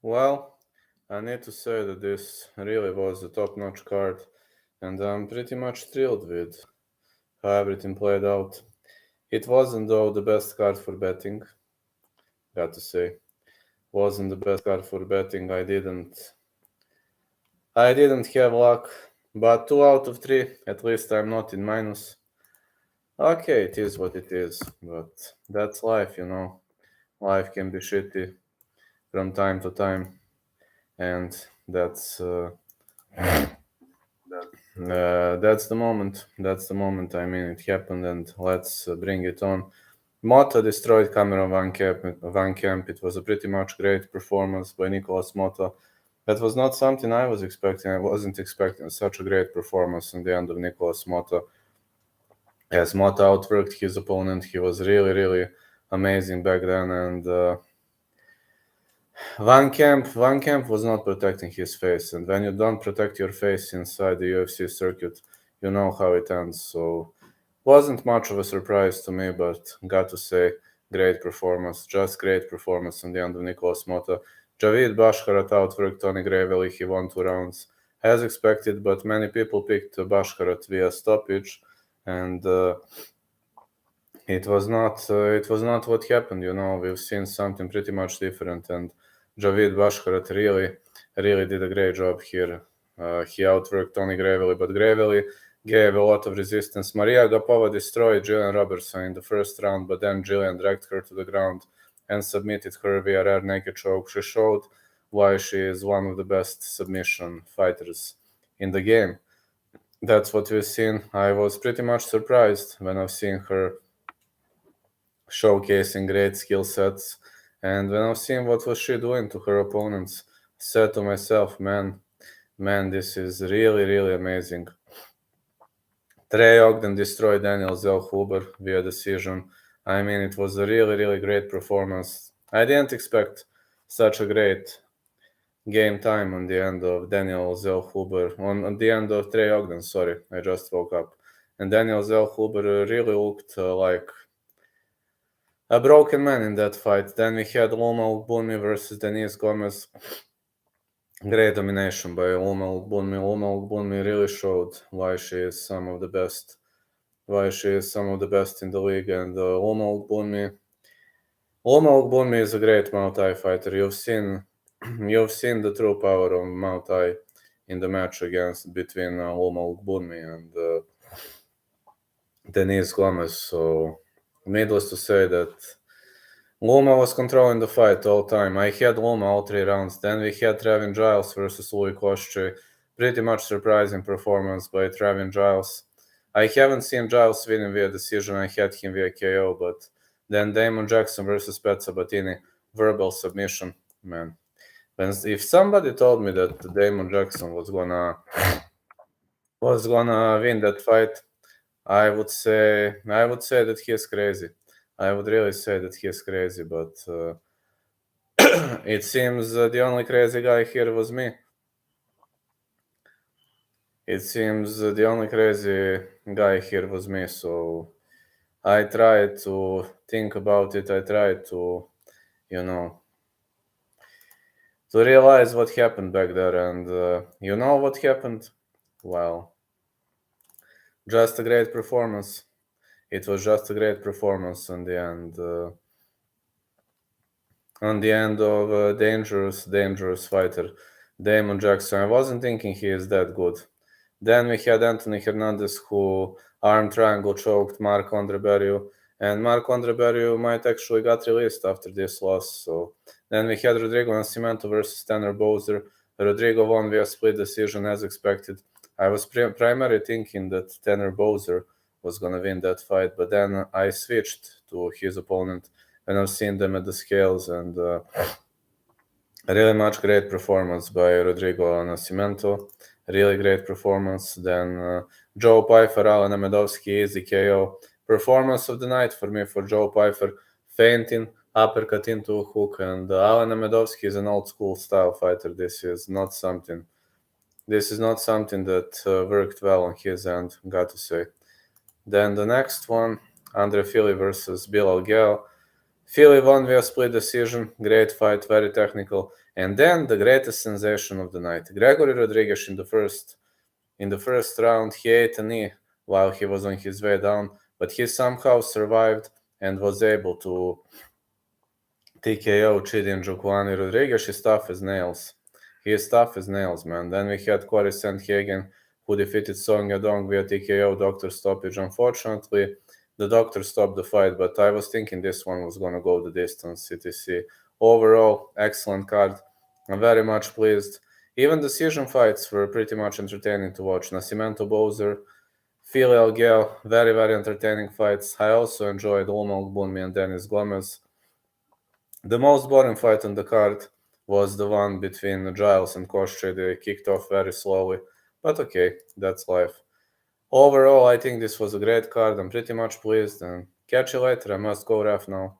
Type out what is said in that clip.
Well, I need to say that this really was a top-notch card, and I'm pretty much thrilled with how everything played out. It wasn't, though, the best card for betting, got to say. Wasn't the best card for betting. I didn't have luck, but 2 out of 3, at least I'm not in minus. Okay, it is what it is, but that's life. Life can be shitty from time to time, and that's the moment. That's the moment. I mean, it happened, and let's bring it on. Motta destroyed Cameron Van Camp. It was a pretty much great performance by Nicolas Motta. That was not something I was expecting. I wasn't expecting such a great performance in the end of Nicolas Motta. As Motta outworked his opponent, he was really, really amazing back then, and Van Camp was not protecting his face, and when you don't protect your face inside the UFC circuit, you know how it ends. So, wasn't much of a surprise to me, but got to say, great performance, just great performance in the end of Nicolas Motta. Javid Bashkarat outworked Tony Gravely. He won 2 rounds, as expected, but many people picked Bashkarat via stoppage, and it was not what happened. We've seen something pretty much different, and Javid Bashkarat really did a great job here. He outworked Tony Gravely, but Gravely gave a lot of resistance. Maria Agapova destroyed Jillian Robertson in the first round, but then Jillian dragged her to the ground and submitted her via rear naked choke. She showed why she is one of the best submission fighters in the game. That's what we've seen. I was pretty much surprised when I've seen her showcasing great skill sets. And when I've seen what was she doing to her opponents, said to myself, man, this is really, really amazing. Trey Ogden destroyed Daniel Zellhuber via decision. I mean, it was a really, really great performance. I didn't expect such a great game time on the end of Daniel Zellhuber, on the end of Trey Ogden, sorry, I just woke up. And Daniel Zellhuber really looked like a broken man in that fight. Then we had Loma Ukbunmi versus Denise Gomez. Great domination by Loma Ukbunmi. Loma Ukbunmi really showed why she is some of the best. Why she is some of the best in the league. And Loma Ukbunmi is a great Muay Thai fighter. You've seen the true power of Muay Thai in the match between Loma Ukbunmi and Denise Gomez. So, needless to say that Loma was controlling the fight all time. I had Loma all 3 rounds. Then we had Trevin Giles versus Louis Koshche. Pretty much surprising performance by Trevin Giles. I haven't seen Giles winning via decision. I had him via KO, but then Damon Jackson versus Pat Sabatini, verbal submission. Man, if somebody told me that Damon Jackson was gonna win that fight, I would say that he is crazy. I would really say that he is crazy, but it seems the only crazy guy here was me. It seems the only crazy guy here was me, so I tried to think about it. I tried to, you know, to realize what happened back there, and you know what happened? Well, just a great performance. It was just a great performance in the end. On the end of a dangerous fighter, Damon Jackson. I wasn't thinking he is that good. Then we had Anthony Hernandez, who arm triangle choked Mark Andre Barrio, and Mark Andre Barrio might actually got released after this loss. So then we had Rodrigo Nascimento versus Tanner Bowser. Rodrigo won via split decision as expected. I was primarily thinking that Tanner Bowser was gonna win that fight, but then I switched to his opponent when I've seen them at the scales, and really much great performance by Rodrigo Nascimento. Really great performance. Then Joe Pyfer, Alan Amedovsky, easy KO. Performance of the night for me for Joe Pyfer. Fainting, uppercut into a hook, and Alan Amedovsky is an old school style fighter. This is not something. This is not something that worked well on his end, got to say. Then the next one, Andre Fili versus Bilal Gale. Philly won via split decision, great fight, very technical. And then the greatest sensation of the night, Gregory Rodriguez in the first round, he ate a knee while he was on his way down, but he somehow survived and was able to TKO Chidi Njokuani Rodriguez. He's tough as nails. He is tough as nails, man. Then we had Corey Sandhagen, who defeated Song Yadong via TKO doctor stoppage. Unfortunately, the doctor stopped the fight, but I was thinking this one was going to go the distance, etc. Overall, excellent card. I'm very much pleased. Even decision fights were pretty much entertaining to watch. Nascimento Bowser, Phil Elgel, very, very entertaining fights. I also enjoyed Ulmal Bunmi and Dennis Gomez. The most boring fight on the card was the one between Giles and Koshche. They kicked off very slowly, but okay, that's life. Overall, I think this was a great card. I'm pretty much pleased, and catch you later. I must go ref now.